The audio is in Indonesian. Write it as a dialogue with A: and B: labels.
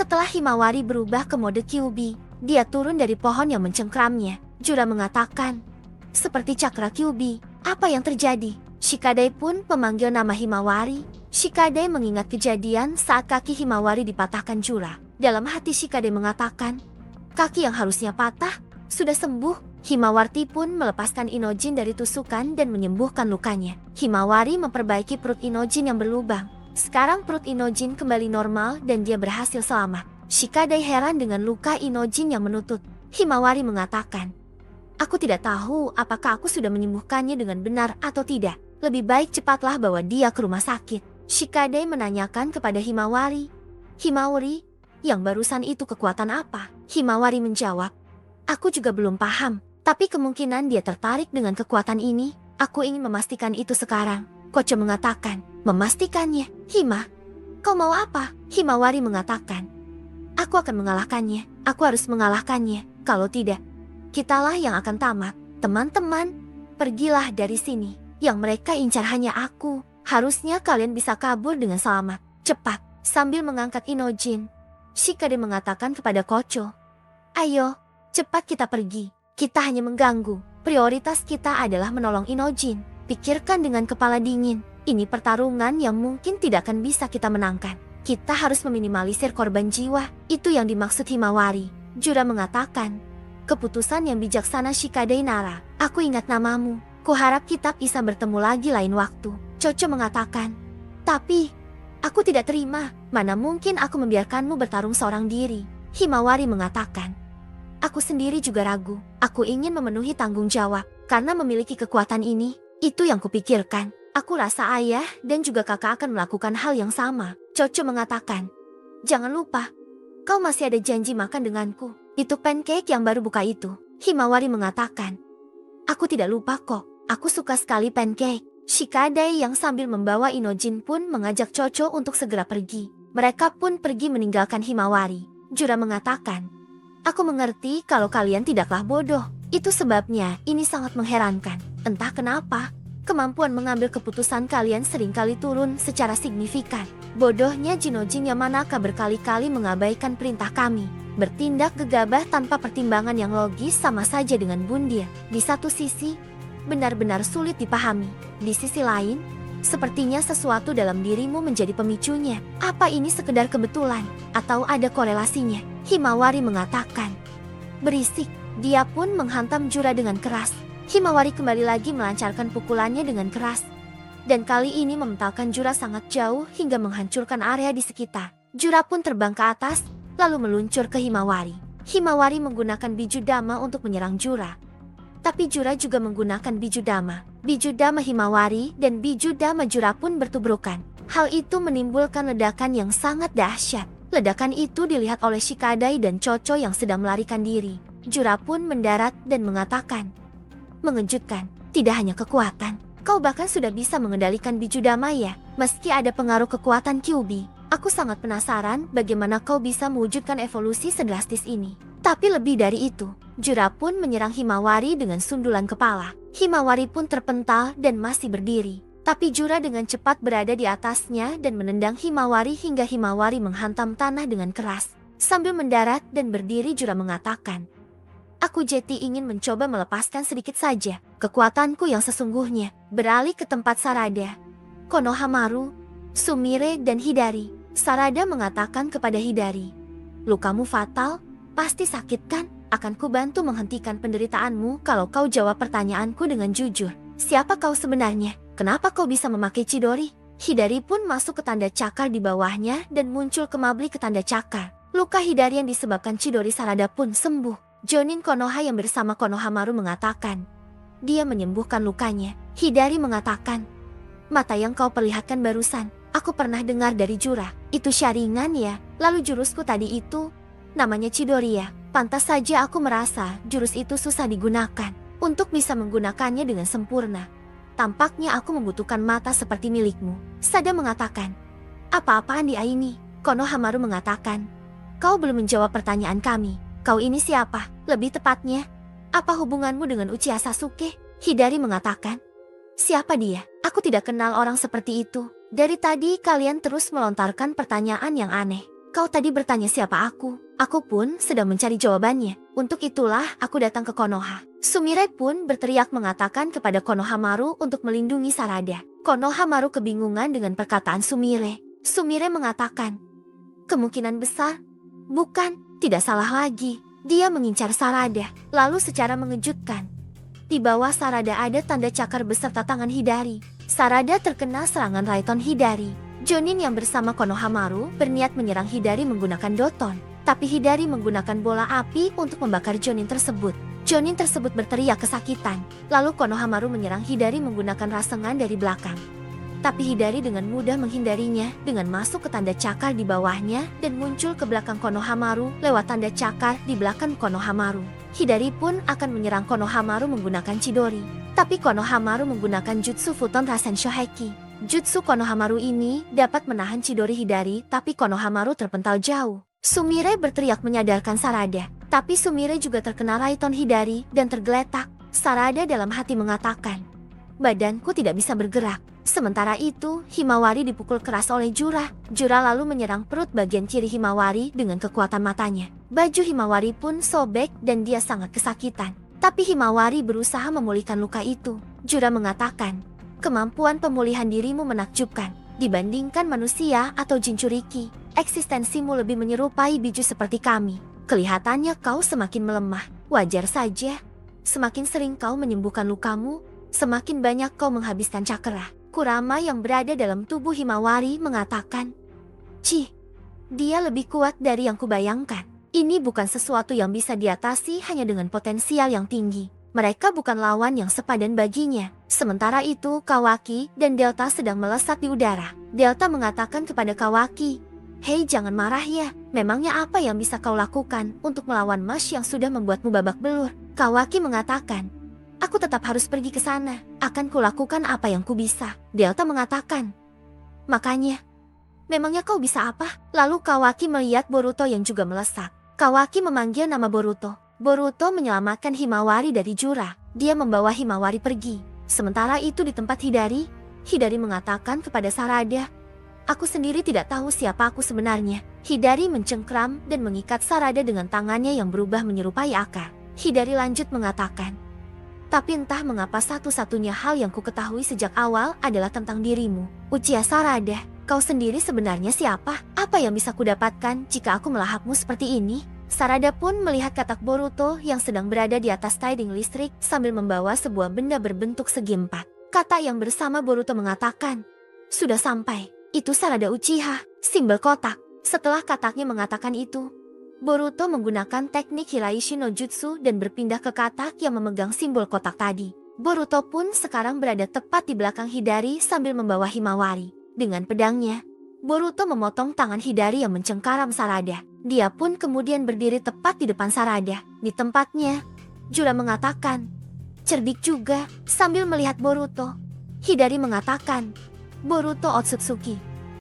A: Setelah Himawari berubah ke mode Kyuubi, dia turun dari pohon yang mencengkramnya. Jura mengatakan, "Seperti cakra Kyuubi, apa yang terjadi?" Shikadai pun memanggil nama Himawari. Shikadai mengingat kejadian saat kaki Himawari dipatahkan Jura. Dalam hati Shikadai mengatakan, kaki yang harusnya patah sudah sembuh. Himawari pun melepaskan Inojin dari tusukan dan menyembuhkan lukanya. Himawari memperbaiki perut Inojin yang berlubang. Sekarang perut Inojin kembali normal dan dia berhasil selamat. Shikadai heran dengan luka Inojin yang menutut. Himawari mengatakan, "Aku tidak tahu apakah aku sudah menyembuhkannya dengan benar atau tidak. Lebih baik cepatlah bawa dia ke rumah sakit." Shikadai menanyakan kepada Himawari, "Himawari, yang barusan itu kekuatan apa?" Himawari menjawab, "Aku juga belum paham, tapi kemungkinan dia tertarik dengan kekuatan ini. Aku ingin memastikan itu sekarang." Kocho mengatakan, "Memastikannya? Hima, kau mau apa?" Himawari mengatakan, "Aku akan mengalahkannya. Aku harus mengalahkannya. Kalau tidak, kitalah yang akan tamat. Teman-teman, pergilah dari sini. Yang mereka incar hanya aku. Harusnya kalian bisa kabur dengan selamat. Cepat." Sambil mengangkat Inojin, Shikadai mengatakan kepada Kocho, "Ayo, cepat kita pergi. Kita hanya mengganggu. Prioritas kita adalah menolong Inojin. Pikirkan dengan kepala dingin. Ini pertarungan yang mungkin tidak akan bisa kita menangkan. Kita harus meminimalisir korban jiwa." Itu yang dimaksud Himawari. Jura mengatakan, "Keputusan yang bijaksana Shikadai Nara. Aku ingat namamu. Kuharap kita bisa bertemu lagi lain waktu." Kocho mengatakan, "Tapi, aku tidak terima. Mana mungkin aku membiarkanmu bertarung seorang diri." Himawari mengatakan, "Aku sendiri juga ragu. Aku ingin memenuhi tanggung jawab. Karena memiliki kekuatan ini, itu yang kupikirkan. Aku rasa ayah dan juga kakak akan melakukan hal yang sama." Kocho mengatakan, "Jangan lupa, kau masih ada janji makan denganku. Itu pancake yang baru buka itu." Himawari mengatakan, "Aku tidak lupa kok. Aku suka sekali pancake." Shikadai yang sambil membawa Inojin pun mengajak Kocho untuk segera pergi. Mereka pun pergi meninggalkan Himawari. Jura mengatakan, "Aku mengerti kalau kalian tidaklah bodoh. Itu sebabnya ini sangat mengherankan. Entah kenapa, kemampuan mengambil keputusan kalian seringkali turun secara signifikan. Bodohnya Jinojin Yamanaka berkali-kali mengabaikan perintah kami. Bertindak gegabah tanpa pertimbangan yang logis sama saja dengan bundir. Di satu sisi, benar-benar sulit dipahami. Di sisi lain, sepertinya sesuatu dalam dirimu menjadi pemicunya. Apa ini sekedar kebetulan atau ada korelasinya?" Himawari mengatakan, "Berisik." Dia pun menghantam Jura dengan keras. Himawari kembali lagi melancarkan pukulannya dengan keras. Dan kali ini mementalkan Jura sangat jauh hingga menghancurkan area di sekitar. Jura pun terbang ke atas, lalu meluncur ke Himawari. Himawari menggunakan biju dama untuk menyerang Jura. Tapi Jura juga menggunakan biju dama. Biju dama Himawari dan biju dama Jura pun bertubrukan. Hal itu menimbulkan ledakan yang sangat dahsyat. Ledakan itu dilihat oleh Shikadai dan Kocho yang sedang melarikan diri. Jura pun mendarat dan mengatakan, "Mengejutkan, tidak hanya kekuatan. Kau bahkan sudah bisa mengendalikan biju dama ya, meski ada pengaruh kekuatan Kyuubi. Aku sangat penasaran bagaimana kau bisa mewujudkan evolusi sedrastis ini." Tapi lebih dari itu, Jura pun menyerang Himawari dengan sundulan kepala. Himawari pun terpental dan masih berdiri. Tapi Jura dengan cepat berada di atasnya dan menendang Himawari hingga Himawari menghantam tanah dengan keras. Sambil mendarat dan berdiri, Jura mengatakan, "Aku Jeti ingin mencoba melepaskan sedikit saja kekuatanku yang sesungguhnya." Beralih ke tempat Sarada, Konohamaru, Sumire dan Hidari. Sarada mengatakan kepada Hidari, "Lukamu fatal, pasti sakit kan? Akan kubantu menghentikan penderitaanmu kalau kau jawab pertanyaanku dengan jujur. Siapa kau sebenarnya? Kenapa kau bisa memakai Chidori?" Hidari pun masuk ke tanda cakar di bawahnya dan muncul kemabli ke tanda cakar. Luka Hidari yang disebabkan Chidori Sarada pun sembuh. Jonin Konoha yang bersama Konohamaru mengatakan, "Dia menyembuhkan lukanya." Hidari mengatakan, "Mata yang kau perlihatkan barusan, aku pernah dengar dari Jura. Itu Sharingan ya? Lalu jurusku tadi itu, namanya Chidori ya? Pantas saja aku merasa jurus itu susah digunakan. Untuk bisa menggunakannya dengan sempurna, tampaknya aku membutuhkan mata seperti milikmu." Sada mengatakan, "Apa-apaan dia ini?" Konohamaru mengatakan, "Kau belum menjawab pertanyaan kami. Kau ini siapa? Lebih tepatnya, apa hubunganmu dengan Uchiha Sasuke?" Hidari mengatakan, "Siapa dia? Aku tidak kenal orang seperti itu. Dari tadi kalian terus melontarkan pertanyaan yang aneh. Kau tadi bertanya siapa aku. Aku pun sedang mencari jawabannya. Untuk itulah aku datang ke Konoha. Sumire pun berteriak mengatakan kepada Konohamaru untuk melindungi Sarada. Konohamaru kebingungan dengan perkataan Sumire. Sumire mengatakan, kemungkinan besar. Bukan, tidak salah lagi. Dia mengincar Sarada. Lalu secara mengejutkan, di bawah Sarada ada tanda cakar beserta tangan Hidari. Sarada terkena serangan Raiton Hidari. Jonin yang bersama Konohamaru berniat menyerang Hidari menggunakan Doton. Tapi Hidari menggunakan bola api untuk membakar Jonin tersebut. Jonin tersebut berteriak kesakitan. Lalu Konohamaru menyerang Hidari menggunakan rasengan dari belakang. Tapi Hidari dengan mudah menghindarinya dengan masuk ke tanda cakar di bawahnya dan muncul ke belakang Konohamaru lewat tanda cakar di belakang Konohamaru. Hidari pun akan menyerang Konohamaru menggunakan Chidori. Tapi Konohamaru menggunakan Jutsu Futon Rasen Shoheki. Jutsu Konohamaru ini dapat menahan Chidori Hidari, tapi Konohamaru terpental jauh. Sumire berteriak menyadarkan Sarada, tapi Sumire juga terkena Raiton Hidari dan tergeletak. Sarada dalam hati mengatakan, badanku tidak bisa bergerak. Sementara itu, Himawari dipukul keras oleh Jura. Jura lalu menyerang perut bagian kiri Himawari dengan kekuatan matanya. Baju Himawari pun sobek dan dia sangat kesakitan. Tapi Himawari berusaha memulihkan luka itu. Jura mengatakan, kemampuan pemulihan dirimu menakjubkan. Dibandingkan manusia atau Jinchuriki, eksistensimu lebih menyerupai biju seperti kami. Kelihatannya kau semakin melemah. Wajar saja. Semakin sering kau menyembuhkan lukamu, semakin banyak kau menghabiskan cakra. Kurama yang berada dalam tubuh Himawari mengatakan, Cih, dia lebih kuat dari yang kubayangkan. Ini bukan sesuatu yang bisa diatasi hanya dengan potensial yang tinggi. Mereka bukan lawan yang sepadan baginya. Sementara itu, Kawaki dan Delta sedang melesat di udara. Delta mengatakan kepada Kawaki, hei, jangan marah ya. Memangnya apa yang bisa kau lakukan untuk melawan Mash yang sudah membuatmu babak belur? Kawaki mengatakan, aku tetap harus pergi ke sana. Akan kulakukan apa yang ku bisa. Delta mengatakan, makanya, memangnya kau bisa apa? Lalu Kawaki melihat Boruto yang juga melesat. Kawaki memanggil nama Boruto. Boruto menyelamatkan Himawari dari Jura. Dia membawa Himawari pergi. Sementara itu di tempat Hidari, Hidari mengatakan kepada Sarada, aku sendiri tidak tahu siapa aku sebenarnya. Hidari mencengkram dan mengikat Sarada dengan tangannya yang berubah menyerupai akar. Hidari lanjut mengatakan, tapi entah mengapa satu-satunya hal yang ku ketahui sejak awal adalah tentang dirimu. Uchiha Sarada, kau sendiri sebenarnya siapa? Apa yang bisa kudapatkan jika aku melahapmu seperti ini? Sarada pun melihat katak Boruto yang sedang berada di atas tiding listrik sambil membawa sebuah benda berbentuk segi empat. Katak yang bersama Boruto mengatakan, sudah sampai. Itu Sarada Uchiha, simbol kotak. Setelah kataknya mengatakan itu, Boruto menggunakan teknik Hiraishi no Jutsu dan berpindah ke katak yang memegang simbol kotak tadi. Boruto pun sekarang berada tepat di belakang Hidari sambil membawa Himawari. Dengan pedangnya, Boruto memotong tangan Hidari yang mencengkaram Sarada. Dia pun kemudian berdiri tepat di depan Sarada. Di tempatnya, Jura mengatakan, cerdik juga, sambil melihat Boruto. Hidari mengatakan, Boruto Otsutsuki,